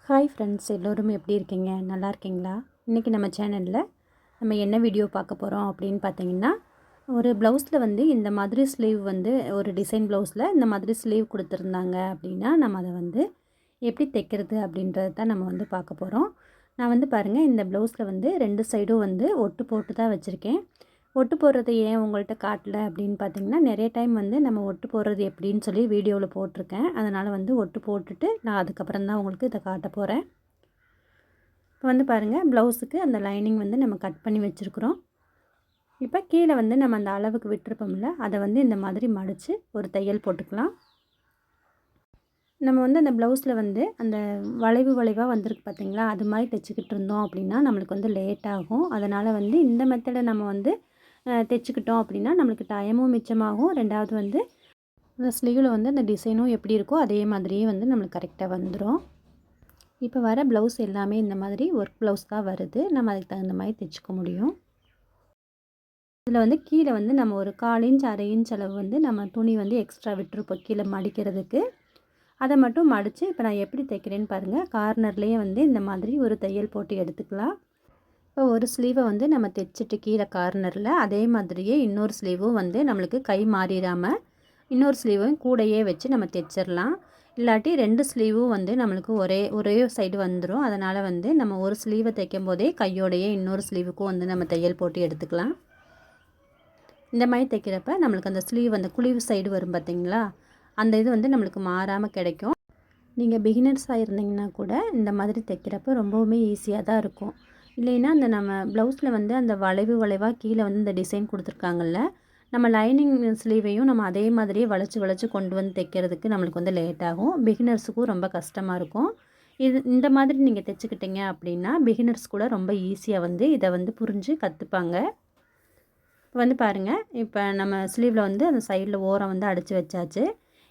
Hi friends, எல்லோரும் எப்படி இருக்கீங்க? நல்லா இருக்கீங்களா? இன்றைக்கி நம்ம சேனலில் நம்ம என்ன வீடியோ பார்க்க போகிறோம் அப்படின்னு பார்த்தீங்கன்னா, ஒரு ப்ளவுஸில் வந்து இந்த மாதிரி ஸ்லீவ் வந்து ஒரு டிசைன் ப்ளவுஸில் இந்த மாதிரி ஸ்லீவ் கொடுத்துருந்தாங்க அப்படின்னா, நம்ம அதை வந்து எப்படி தைக்கிறது அப்படின்றது தான் நம்ம வந்து பார்க்க போகிறோம். நான் வந்து பாருங்கள், இந்த ப்ளவுஸில் வந்து 2 சைடும் வந்து ஒட்டு போட்டு தான் வச்சுருக்கேன். ஒட்டு போடுறது ஏன் உங்கள்கிட்ட காட்டல அப்படின்னு பார்த்தீங்கன்னா, நிறைய டைம் வந்து நம்ம ஒட்டு போடுறது எப்படின்னு சொல்லி வீடியோவில் போட்டிருக்கேன். அதனால் வந்து ஒட்டு போட்டுட்டு நான் அதுக்கப்புறம் தான் உங்களுக்கு இதை காட்ட போகிறேன். இப்போ வந்து பாருங்கள், ப்ளவுஸுக்கு அந்த லைனிங் வந்து நம்ம கட் பண்ணி வச்சுருக்குறோம். இப்போ கீழே வந்து நம்ம அந்த அளவுக்கு விட்டுருப்போம்ல, அதை வந்து இந்த மாதிரி மடித்து ஒரு தையல் போட்டுக்கலாம். நம்ம வந்து அந்த ப்ளவுஸில் வந்து அந்த வளைவு வளைவாக வந்திருக்கு பார்த்திங்களா, அது மாதிரி தைச்சிக்கிட்டு இருந்தோம் அப்படின்னா நம்மளுக்கு வந்து லேட் ஆகும். அதனால் வந்து இந்த மெத்தடை நம்ம வந்து தைச்சிக்கிட்டோம் அப்படின்னா நம்மளுக்கு டைமும் மிச்சமாகும். ரெண்டாவது வந்து அந்த ஸ்லீவில் வந்து அந்த டிசைனும் எப்படி இருக்கோ அதே மாதிரியே வந்து நம்மளுக்கு கரெக்டாக வந்துடும். இப்போ வர ப்ளவுஸ் எல்லாமே இந்த மாதிரி ஒர்க் ப்ளவுஸ் தான் வருது. நம்ம அதுக்கு தகுந்த மாதிரி தைச்சிக்க முடியும். இதில் வந்து கீழே வந்து நம்ம ஒரு 1/4 இன்ச் 1/2 இன்ச் அளவு வந்து நம்ம துணி வந்து எக்ஸ்ட்ரா விட்டுருப்போம் கீழே மடிக்கிறதுக்கு. அதை மட்டும் மடித்து இப்போ நான் எப்படி தைக்கிறேன்னு பாருங்கள். கார்னர்லேயே வந்து இந்த மாதிரி ஒரு தையல் போட்டு எடுத்துக்கலாம். இப்போ ஒரு ஸ்லீவை வந்து நம்ம தைச்சிட்டு கீழே கார்னரில் அதே மாதிரியே இன்னொரு ஸ்லீவும் வந்து நம்மளுக்கு கை மாறிடாமல் இன்னொரு ஸ்லீவும் கூடையே வச்சு நம்ம தைச்சிடலாம். இல்லாட்டி 2 ஸ்லீவும் வந்து நம்மளுக்கு ஒரே சைடு வந்துடும். அதனால் வந்து நம்ம ஒரு ஸ்லீவை தைக்கும் போதே கையோடையே இன்னொரு ஸ்லீவுக்கும் வந்து நம்ம தையல் போட்டு எடுத்துக்கலாம். இந்த மாதிரி தைக்கிறப்ப நம்மளுக்கு அந்த ஸ்லீவ் அந்த குழிவு சைடு வரும் பார்த்திங்களா, அந்த இது வந்து நம்மளுக்கு மாறாமல் கிடைக்கும். நீங்கள் பிகினர்ஸாக இருந்தீங்கன்னா கூட இந்த மாதிரி தைக்கிறப்ப ரொம்பவுமே ஈஸியாக தான் இருக்கும். இல்லைன்னா அந்த நம்ம ப்ளவுஸில் வந்து அந்த வளைவாக கீழே வந்து இந்த டிசைன் கொடுத்துருக்காங்கல்ல, நம்ம லைனிங் ஸ்லீவையும் நம்ம அதே மாதிரியே வளைச்சி கொண்டு வந்து தைக்கிறதுக்கு நம்மளுக்கு வந்து லேட் ஆகும். பிகினர்ஸுக்கும் ரொம்ப கஷ்டமாக இருக்கும். இந்த மாதிரி நீங்கள் தைச்சிக்கிட்டீங்க அப்படின்னா பிகினர்ஸ் கூட ரொம்ப ஈஸியாக வந்து இதை வந்து புரிஞ்சு கற்றுப்பாங்க. இப்போ வந்து பாருங்கள், இப்போ நம்ம ஸ்லீவில் வந்து அந்த சைடில் ஓரம் வந்து அடித்து வச்சாச்சு.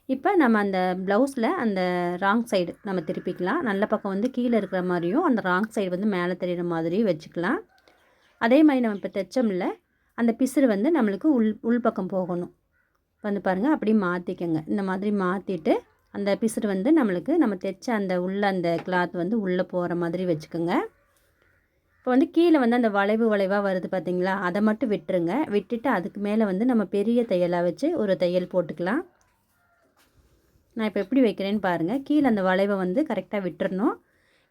இப்போ நம்ம அந்த ப்ளவுஸில் அந்த ராங் சைடு நம்ம திருப்பிக்கலாம். நல்ல பக்கம் வந்து கீழே இருக்கிற மாதிரியும் அந்த ராங் சைடு வந்து மேலே தெரிகிற மாதிரியும் வச்சுக்கலாம். அதே மாதிரி நம்ம இப்போ தைச்சோம்ல, அந்த பிசுறு வந்து நம்மளுக்கு உள் பக்கம் போகணும். வந்து பாருங்கள், அப்படியே மாற்றிக்கங்க. இந்த மாதிரி மாற்றிட்டு அந்த பிசுறு வந்து நம்மளுக்கு நம்ம தைச்ச அந்த அந்த கிளாத் வந்து உள்ளே போகிற மாதிரி வச்சுக்கோங்க. இப்போ வந்து கீழே வந்து அந்த வளைவாக வருது பார்த்திங்களா, அதை மட்டும் விட்டுருங்க. விட்டுட்டு அதுக்கு மேலே வந்து நம்ம பெரிய தையலாக வச்சு ஒரு தையல் போட்டுக்கலாம். நான் இப்போ எப்படி வைக்கிறேன்னு பாருங்கள். கீழே அந்த வளைவை வந்து கரெக்டாக விட்டுறணும்.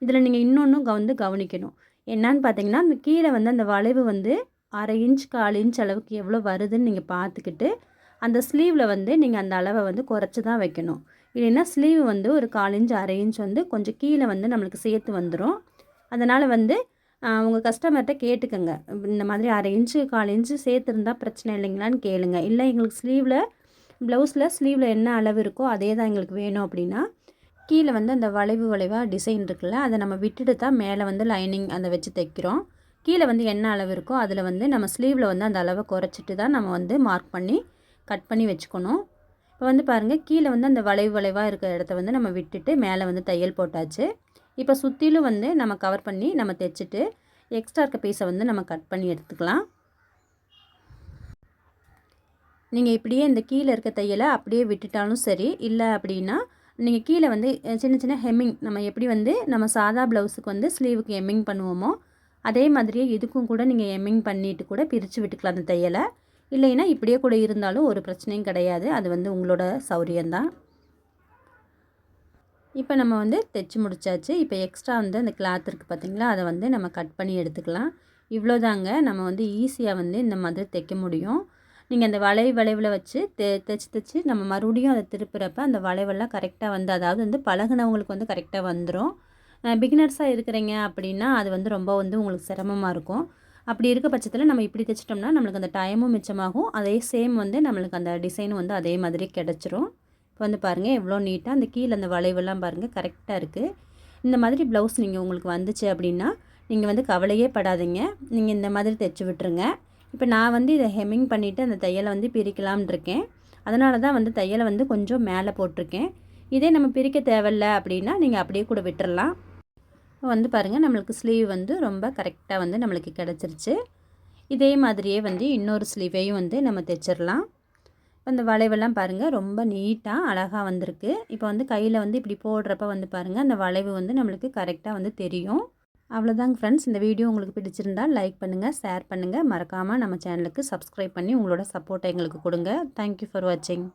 இதில் நீங்கள் இன்னொன்றும் வந்து கவனிக்கணும். என்னான்னு பார்த்தீங்கன்னா, அந்த கீழே வந்து அந்த வளைவு வந்து 1/2 இன்ச் 1/4 இன்ச் அளவுக்கு எவ்வளோ வருதுன்னு நீங்கள் பார்த்துக்கிட்டு அந்த ஸ்லீவில் வந்து நீங்கள் அந்த அளவை வந்து குறைச்சி தான் வைக்கணும். இல்லைன்னா ஸ்லீவ் வந்து ஒரு 1/4 இன்ச் 1/2 இன்ச் வந்து கொஞ்சம் கீழே வந்து நம்மளுக்கு சேர்த்து வந்துடும். அதனால் வந்து உங்கள் கஸ்டமர்கிட்ட கேட்டுக்கோங்க. இந்த மாதிரி 1/2 இன்ச்சு 1/4 இன்ச்சு சேர்த்துருந்தா பிரச்சனை இல்லைங்களான்னு கேளுங்க. இல்லை எங்களுக்கு ப்ளவுஸில் ஸ்லீவில் என்ன அளவு இருக்கோ அதே தான் எங்களுக்கு வேணும் அப்படின்னா, கீழே வந்து அந்த வளைவாக டிசைன் இருக்குல்ல, அதை நம்ம விட்டுட்டு தான் மேலே வந்து லைனிங் அதை வச்சு தைக்கிறோம். கீழே வந்து என்ன அளவு இருக்கோ அதில் வந்து நம்ம ஸ்லீவில் வந்து அந்த அளவை குறைச்சிட்டு தான் நம்ம வந்து மார்க் பண்ணி கட் பண்ணி வச்சுக்கணும். இப்போ வந்து பாருங்கள், கீழே வந்து அந்த வளைவாக இருக்கிற இடத்த வந்து நம்ம விட்டுட்டு மேலே வந்து தையல் போட்டாச்சு. இப்போ சுற்றிலும் வந்து நம்ம கவர் பண்ணி நம்ம தைச்சிட்டு எக்ஸ்ட்ரா இருக்க பீஸை வந்து நம்ம கட் பண்ணி எடுத்துக்கலாம். நீங்கள் இப்படியே இந்த கீழே இருக்க தையலை அப்படியே விட்டுட்டாலும் சரி, இல்லை அப்படின்னா நீங்கள் கீழே வந்து சின்ன ஹெம்மிங் நம்ம எப்படி வந்து நம்ம சாதா ப்ளவுஸுக்கு வந்து ஸ்லீவுக்கு எம்மிங் பண்ணுவோமோ அதே மாதிரியே இதுக்கும் கூட நீங்கள் எம்மிங் பண்ணிவிட்டு கூட பிரித்து விட்டுக்கலாம் அந்த தையலை. இல்லைன்னா இப்படியே கூட இருந்தாலும் ஒரு பிரச்சனையும் கிடையாது. அது வந்து உங்களோட சௌரியம்தான். இப்போ நம்ம வந்து தைச்சி முடிச்சாச்சு. இப்போ எக்ஸ்ட்ரா வந்து அந்த கிளாத் இருக்குது பார்த்திங்களா, அதை வந்து நம்ம கட் பண்ணி எடுத்துக்கலாம். இவ்வளோதாங்க. நம்ம வந்து ஈஸியாக வந்து இந்த மாதிரி தைக்க முடியும். நீங்கள் அந்த வளைவில் வச்சு தைச்சி நம்ம மறுபடியும் அதை திருப்புறப்ப அந்த வளைவெல்லாம் கரெக்டாக வந்து அதாவது வந்து பழகுனவங்களுக்கு வந்து கரெக்டாக வந்துடும். பிகினர்ஸாக இருக்கிறீங்க அப்படின்னா அது வந்து ரொம்ப வந்து உங்களுக்கு சிரமமாக இருக்கும். அப்படி இருக்க பட்சத்தில் நம்ம இப்படி தைச்சிட்டோம்னா நம்மளுக்கு அந்த டைமும் மிச்சமாகும். அதே சேம் வந்து நம்மளுக்கு அந்த டிசைனும் வந்து அதே மாதிரி கிடச்சிரும். இப்போ வந்து பாருங்கள், எவ்வளோ நீட்டாக அந்த கீழே அந்த வளைவெல்லாம் பாருங்கள் கரெக்டாக இருக்குது. இந்த மாதிரி ப்ளவுஸ் நீங்கள் உங்களுக்கு வந்துச்சு அப்படின்னா நீங்கள் வந்து கவலையே படாதீங்க. நீங்கள் இந்த மாதிரி தைச்சி விட்டுருங்க. இப்போ நான் வந்து இதை ஹெம்மிங் பண்ணிவிட்டு அந்த தையலை வந்து பிரிக்கலாம்னு இருக்கேன். அதனால தான் வந்து தையலை வந்து கொஞ்சம் மேலே போட்டிருக்கேன். இதே நம்ம பிரிக்க தேவையில்ல அப்படின்னா நீங்கள் அப்படியே கூட விட்டுறலாம். வந்து பாருங்கள், நம்மளுக்கு ஸ்லீவ் வந்து ரொம்ப கரெக்டாக வந்து நம்மளுக்கு கிடச்சிருச்சு. இதே மாதிரியே வந்து இன்னொரு ஸ்லீவையும் வந்து நம்ம தைச்சிடலாம். அந்த வளைவெல்லாம் பாருங்கள் ரொம்ப நீட்டாக அழகாக வந்திருக்கு. இப்போ வந்து கையில் வந்து இப்படி போடுறப்ப வந்து பாருங்கள் அந்த வளைவு வந்து நம்மளுக்கு கரெக்டாக வந்து தெரியும். அவ்வளோதாங்க ஃப்ரெண்ட்ஸ். இந்த வீடியோ உங்களுக்கு பிடிச்சிருந்தால் லைக் பண்ணுங்கள், ஷேர் பண்ணுங்கள். மறக்காமல் நம்ம சேனலுக்கு சப்ஸ்கிரைப் பண்ணி உங்களோட சப்போர்ட்டை எங்களுக்கு கொடுங்க. தேங்க்யூ ஃபார் வாட்சிங்.